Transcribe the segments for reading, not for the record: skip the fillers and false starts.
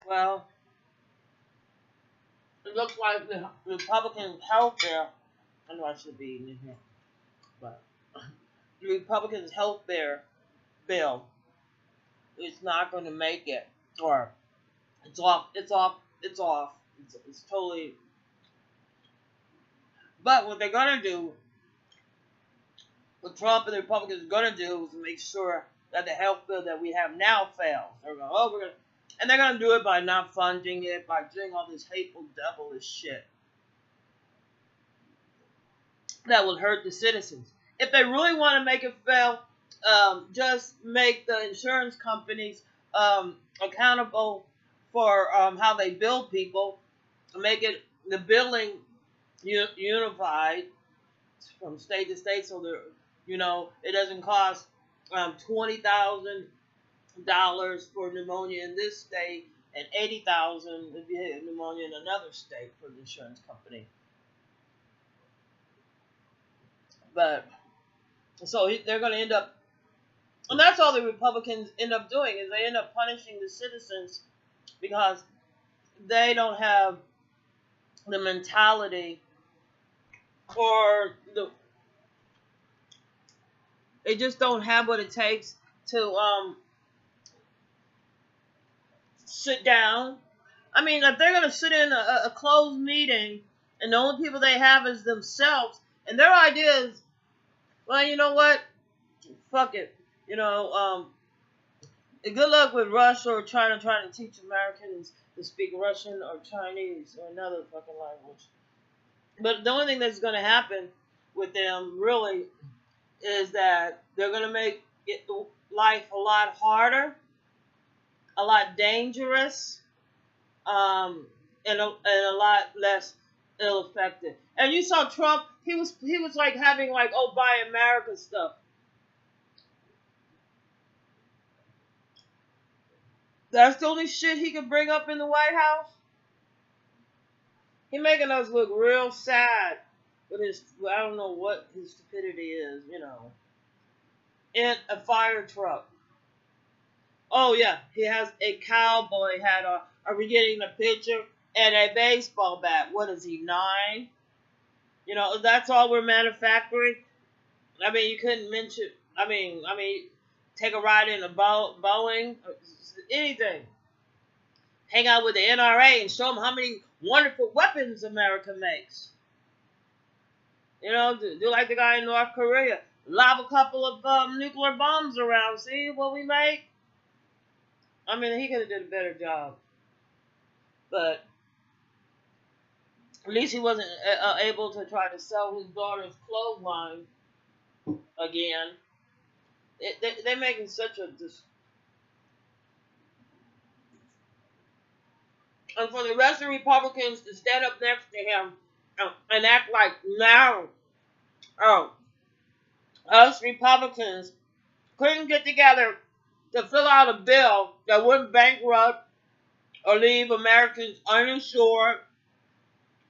Well, it looks like the Republican health bill. I know I should be in here, but the Republicans' health bill is not going to make it, or it's off. It's off. It's off. It's totally. But what they're going to do, what Trump and the Republicans are going to do, is make sure that the health bill that we have now fails. They're going, oh, we're going to, and they're going to do it by not funding it, by doing all this hateful, devilish shit that will hurt the citizens. If they really want to make it fail, just make the insurance companies accountable for how they bill people, make it the billing unified from state to state, so that it doesn't cost $20,000 for pneumonia in this state and $80,000 if you have pneumonia in another state for the insurance company. But so they're going to end up, and that's all the Republicans end up doing, is they end up punishing the citizens because they don't have the mentality or they just don't have what it takes to sit down. I mean, if they're going to sit in a closed meeting and the only people they have is themselves, and their idea is, well, you know what? Fuck it. Good luck with Russia or China trying to teach Americans to speak Russian or Chinese or another fucking language. But the only thing that's going to happen with them, really, is that they're going to make life a lot harder, a lot dangerous, and a lot less ill-effective. And you saw Trump, he was like having like, oh, buy America stuff. That's the only shit he could bring up in the White House. He making us look real sad with his, I don't know what his stupidity is, in a fire truck. Oh yeah, he has a cowboy hat on. Are we getting the picture? And a baseball bat. What is he, 9? That's all we're manufacturing. I mean, you couldn't mention. I mean, take a ride in a Boeing, anything. Hang out with the NRA and show them how many wonderful weapons America makes. Do like the guy in North Korea. Lob a couple of nuclear bombs around. See what we make? I mean, he could have did a better job. But at least he wasn't able to try to sell his daughter's clothesline again. They're making such a... And for the rest of the Republicans to stand up next to him and act like, now, us Republicans couldn't get together to fill out a bill that wouldn't bankrupt or leave Americans uninsured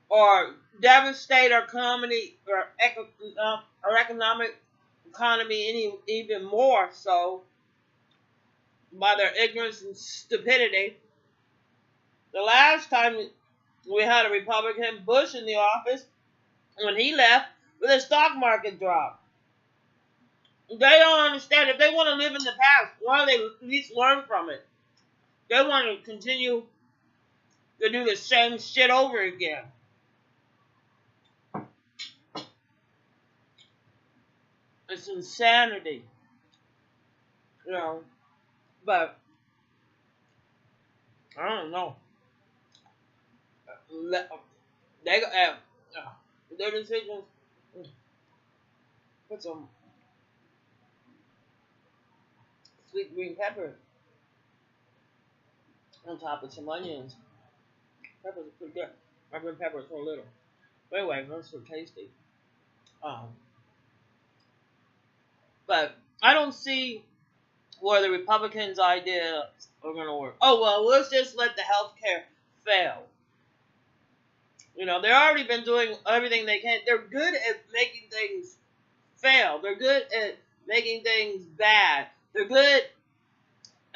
or devastate our economy or economic economy even more so by their ignorance and stupidity. The last time we had a Republican, Bush, in the office, when he left, the stock market dropped. They don't understand. If they want to live in the past, why don't they at least learn from it? They want to continue to do the same shit over again. It's insanity. But I don't know. They their decisions. Put some sweet green pepper on top of some onions. Peppers are pretty good. My green pepper is so little. But anyway, those are tasty. But I don't see where the Republicans' ideas are going to work. Oh, well, let's just let the health care fail. They've already been doing everything they can. They're good at making things fail. They're good at making things bad. They're good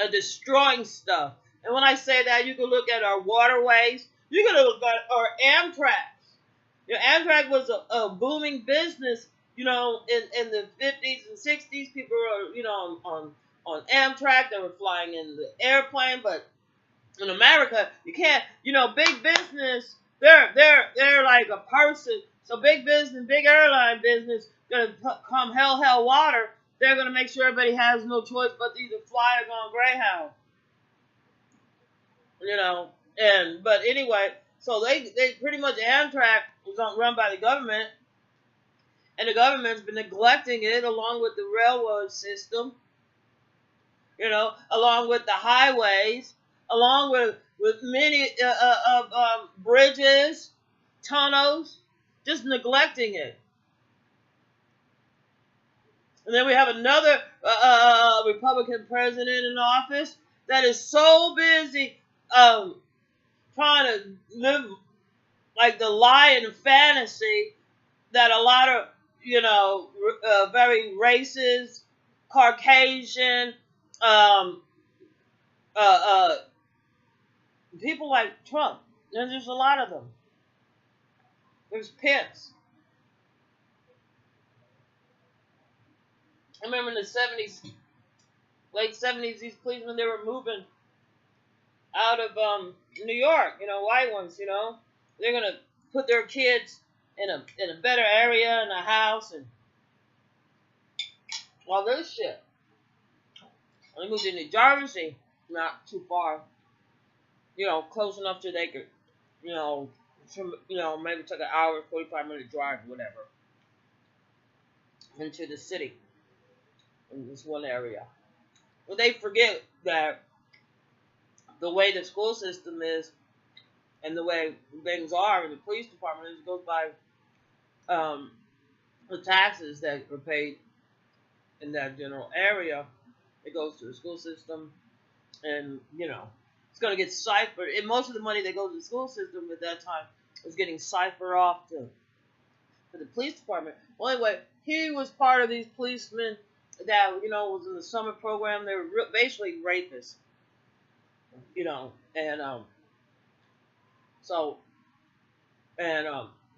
at destroying stuff. And when I say that, you can look at our waterways. You can look at our Amtrak. Amtrak was a booming business, in the 50s and 60s. People were, on Amtrak. They were flying in the airplane, but in America, you can't, big business, they're like a person. So big business, big airline business, gonna come hell water. They're gonna make sure everybody has no choice but to either fly or go on Greyhound. you know. But anyway, so they pretty much Amtrak was run by the government, and the government's been neglecting it along with the railroad system, along with the highways, along with many bridges, tunnels, just neglecting it. And then we have another Republican president in office that is so busy trying to live like the lie and fantasy that a lot of, very racist, Caucasian, um, people like Trump. There's just a lot of them. There's Pence. I remember in the 70s, late 70s, these policemen, they were moving out of New York, white ones, They're going to put their kids in a better area, in a house, and all this shit. They moved into Jersey, not too far, close enough to they could, maybe took an hour, 45-minute drive, whatever, into the city in this one area. Well, they forget that the way the school system is and the way things are in the police department is goes by the taxes that are paid in that general area. It goes to the school system, and it's going to get ciphered. And most of the money that goes to the school system at that time was getting ciphered off to the police department. Well, anyway, he was part of these policemen that was in the summer program. They were basically rapists, and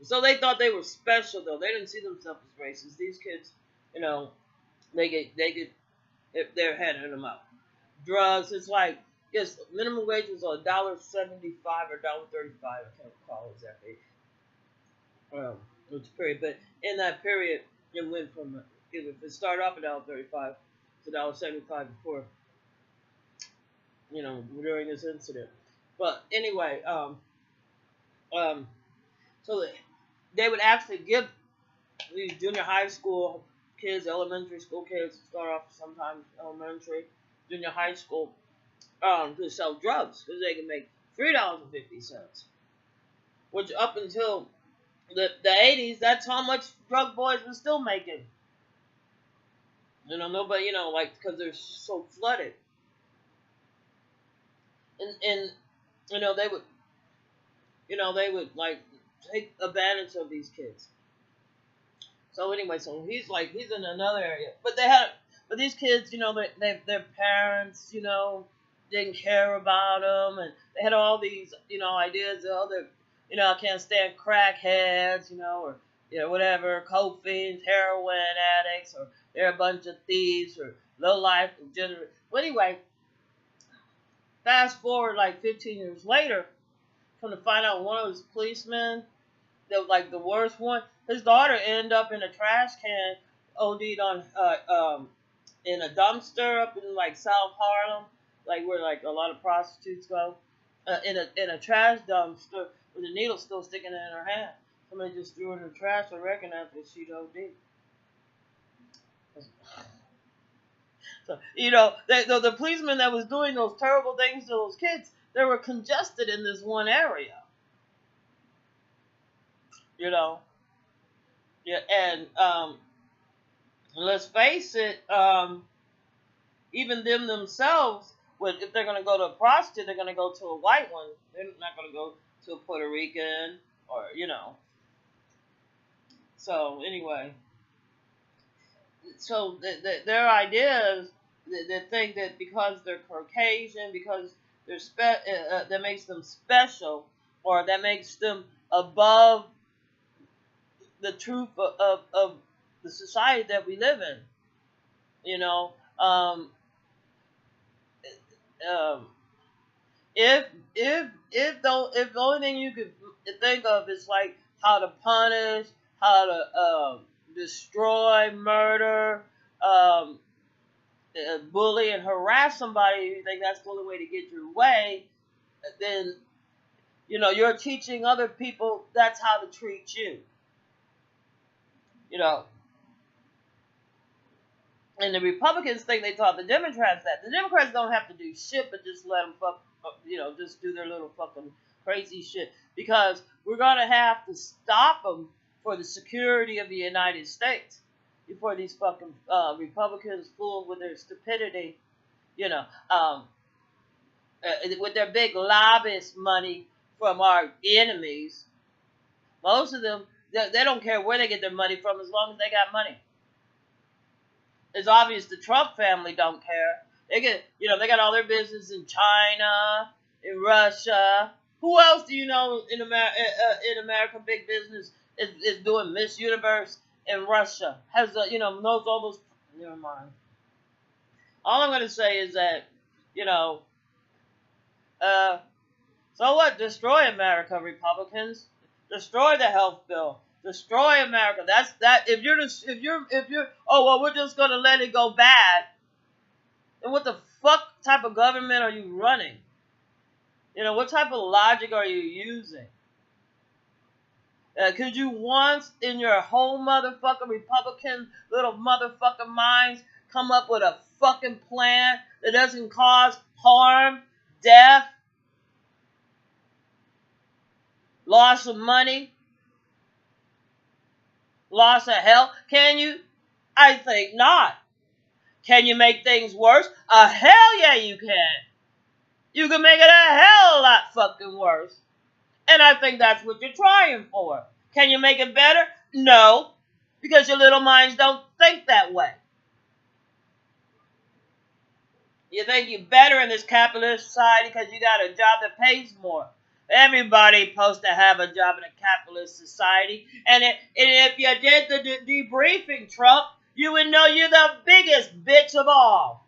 so they thought they were special, though. They didn't see themselves as racist. These kids, they get if they're handing them out. Drugs, it's like, yes, minimum wage was $1.75 or $1.35. I can't recall exactly which period, but in that period, it went from if it started off at $1.35 to $1.75 before, during this incident. But anyway, so they would actually give these junior high school kids, elementary school kids, start off sometimes elementary, junior high school, to sell drugs because they can make $3.50, which up until the 80s, that's how much drug boys were still making. Nobody, because they're so flooded. And they would like take advantage of these kids. So anyway, so he's in another area, but these kids, their parents, didn't care about them, and they had all these, ideas of I can't stand crackheads, or whatever, coke fiends, heroin addicts, or they're a bunch of thieves, or low life degenerate. But anyway, fast forward like 15 years later, come to find out one of those policemen, that was like the worst one. His daughter ended up in a trash can, OD'd on in a dumpster up in like South Harlem, like where like a lot of prostitutes go, in a trash dumpster with a needle still sticking in her hand. Somebody just threw it in the trash, I reckon, after she'd OD'd. So the policeman that was doing those terrible things to those kids, they were congested in this one area. Yeah, and let's face it, even them themselves, if they're going to go to a prostitute, they're going to go to a white one. They're not going to go to a Puerto Rican or, So anyway, so their ideas, they think that because they're Caucasian, because that makes them special, or that makes them above the truth of the society that we live in. You know, um, if if the only thing you could think of is like how to punish, how to destroy, murder, um, bully, and harass somebody, you think that's the only way to get your way, then you're teaching other people that's how to treat you. You know, and the Republicans think they taught the Democrats that. The Democrats don't have to do shit, but just let them just do their little fucking crazy shit. Because we're gonna have to stop them for the security of the United States before these fucking Republicans fool with their stupidity. You know, um, with their big lobbyist money from our enemies. Most of them, they don't care where they get their money from as long as they got money. It's obvious the Trump family don't care. They got all their business in China, in Russia. Who else do you know in America, big business is doing Miss Universe in Russia? Knows all those. Never mind. All I'm going to say is that, you know, uh, so what? Destroy America, Republicans. Destroy the health bill. Destroy America. That's that. If you're oh well, we're just gonna let it go bad. Then what the fuck type of government are you running? What type of logic are you using? Could you once in your whole motherfucking Republican little motherfucking minds come up with a fucking plan that doesn't cause harm, death, loss of money, loss of health? Can you? I think not. Can you make things worse? Hell yeah you can. You can make it a hell of a lot fucking worse. And I think that's what you're trying for. Can you make it better? No. Because your little minds don't think that way. You think you're better in this capitalist society because you got a job that pays more. Everybody's supposed to have a job in a capitalist society. And if you did the debriefing, Trump, you would know you're the biggest bitch of all.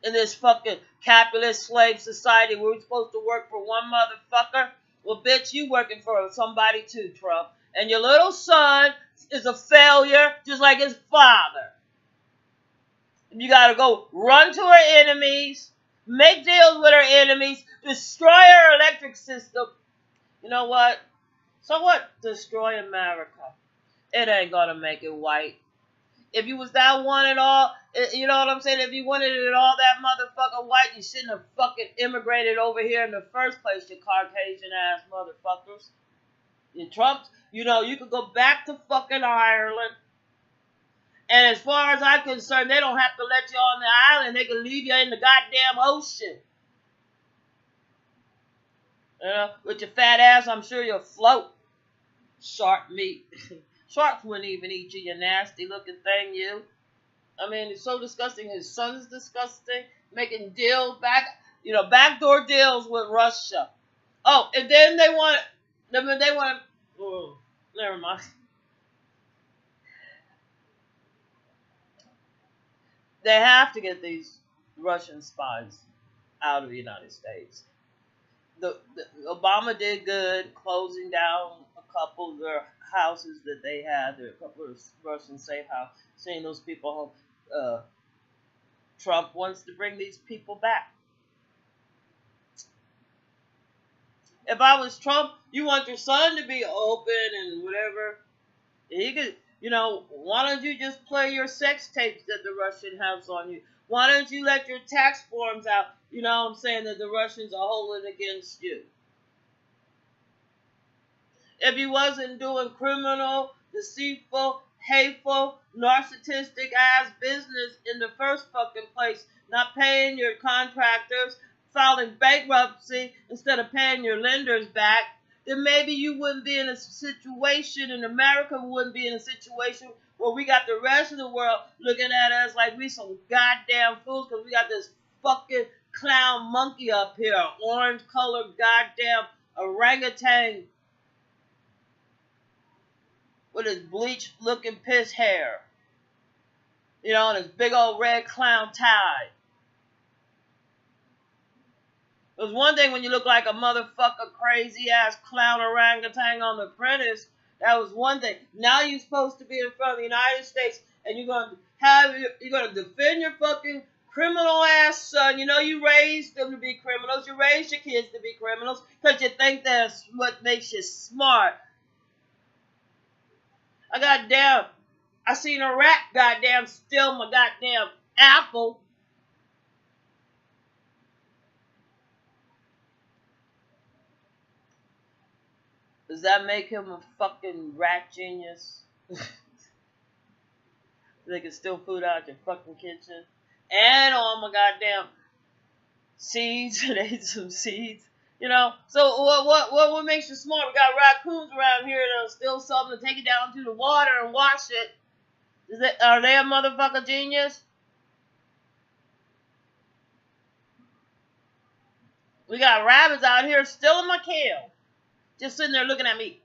In this fucking capitalist slave society where we're supposed to work for one motherfucker. Well, bitch, you working for somebody too, Trump. And your little son is a failure just like his father. You gotta go run to our enemies, make deals with our enemies, destroy our electric system. You know what? So what? Destroy America. It ain't gonna make it white. If you was that one at all, you know what I'm saying? If you wanted it all that motherfucking white, you shouldn't have fucking immigrated over here in the first place, you Caucasian ass motherfuckers. You Trumps, you could go back to fucking Ireland. And as far as I'm concerned, they don't have to let you on the island. They can leave you in the goddamn ocean. With your fat ass, I'm sure you'll float. Shark meat. Sharks wouldn't even eat you, you nasty looking thing, you. I mean, it's so disgusting. His son's disgusting. Making deals backdoor deals with Russia. Oh, and then they want, oh, never mind. They have to get these Russian spies out of the United States. The Obama did good closing down a couple of their houses that they had. There are a couple of Russian safe houses. Seeing those people home. Trump wants to bring these people back. If I was Trump, you want your son to be open and whatever. He could, why don't you just play your sex tapes that the Russian has on you? Why don't you let your tax forms out, that the Russians are holding against you? If he wasn't doing criminal, deceitful, hateful, narcissistic ass business in the first fucking place, not paying your contractors, filing bankruptcy instead of paying your lenders back, then maybe you wouldn't be in a situation, and America wouldn't be in a situation where we got the rest of the world looking at us like we some goddamn fools because we got this fucking clown monkey up here, orange colored goddamn orangutan with his bleached looking piss hair. You know, and his big old red clown tie. It was one thing when you look like a motherfucker crazy ass clown orangutan on The Apprentice. That was one thing. Now you're supposed to be in front of the United States and you're gonna defend your fucking criminal ass son. You know you raised them to be criminals. You raised your kids to be criminals because you think that's what makes you smart. I seen a rat goddamn steal my goddamn apple. Does that make him a fucking rat genius? They can steal food out your fucking kitchen. And all my goddamn seeds. And ate some seeds. You know? So what makes you smart? We got raccoons around here that'll steal something and take it down to the water and wash it. Are they a motherfucker genius? We got rabbits out here stealing my kale. Just sitting there looking at me,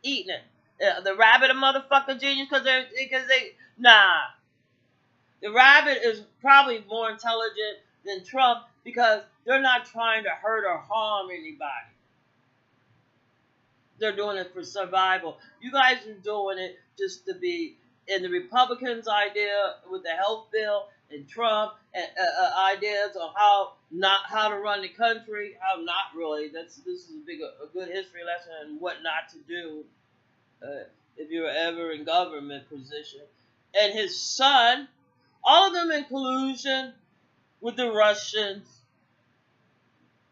eating it. The rabbit a motherfucker genius because they nah. The rabbit is probably more intelligent than Trump because they're not trying to hurt or harm anybody. They're doing it for survival. You guys are doing it just to be in the Republicans' idea with the health bill and Trump and ideas of how to run the country. How not really. This is a good history lesson on what not to do if you're ever in government position. And his son, all of them in collusion with the Russians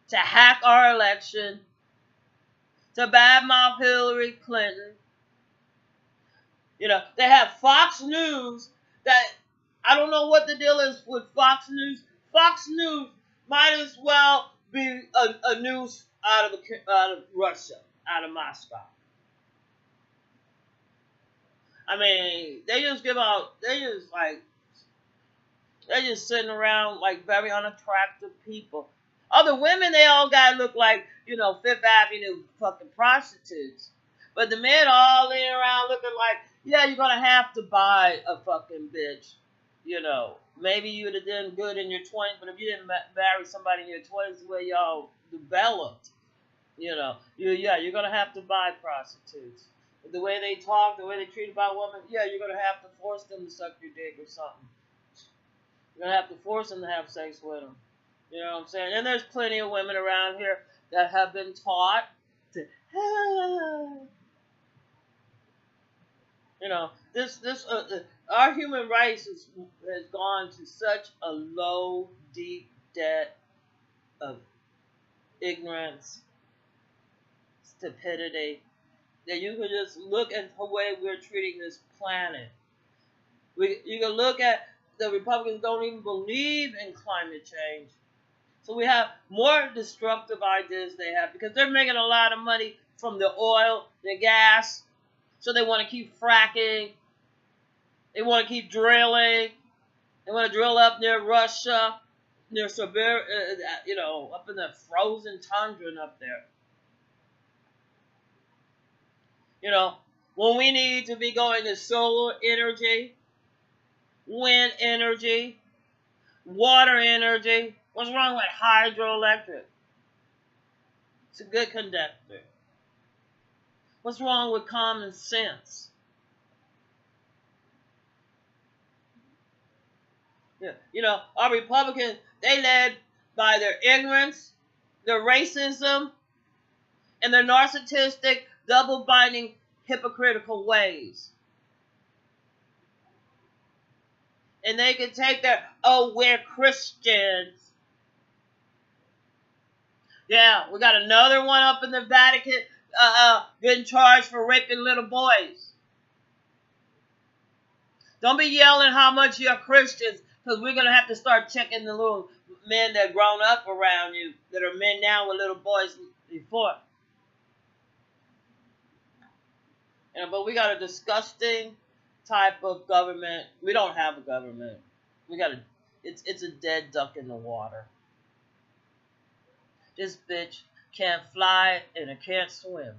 to hack our election, to badmouth Hillary Clinton. You know, they have Fox News that I don't know what the deal is with Fox News. Fox News might as well be a news out of Russia, out of Moscow. I mean, they're just sitting around like very unattractive people. Other women, they all got to look like, Fifth Avenue fucking prostitutes. But the men all laying around looking like, yeah, you're going to have to buy a fucking bitch. Maybe you would have done good in your 20s, but if you didn't marry somebody in your 20s the way y'all developed, you're going to have to buy prostitutes. The way they talk, the way they treat about women, yeah, you're going to have to force them to suck your dick or something. You're going to have to force them to have sex with them. You know what I'm saying? And there's plenty of women around here that have been taught to, our human race has gone to such a low, deep debt of ignorance, stupidity, that you could just look at the way we're treating this planet. You can look at the Republicans don't even believe in climate change. So we have more destructive ideas they have because they're making a lot of money from the oil, the gas. So they want to keep fracking. They want to keep drilling. They want to drill up near Russia, near Siberia, up in the frozen tundra up there. When we need to be going to solar energy, wind energy, water energy. What's wrong with hydroelectric? It's a good conductor. What's wrong with common sense? Yeah. Our Republicans, they led by their ignorance, their racism, and their narcissistic, double-binding, hypocritical ways. And they can take their, we're Christians. Yeah, we got another one up in the Vatican getting charged for raping little boys. Don't be yelling how much you're Christians, because we're going to have to start checking the little men that grown up around you, that are men now with little boys before. But we got a disgusting type of government. We don't have a government. It's a dead duck in the water. This bitch can't fly and it can't swim.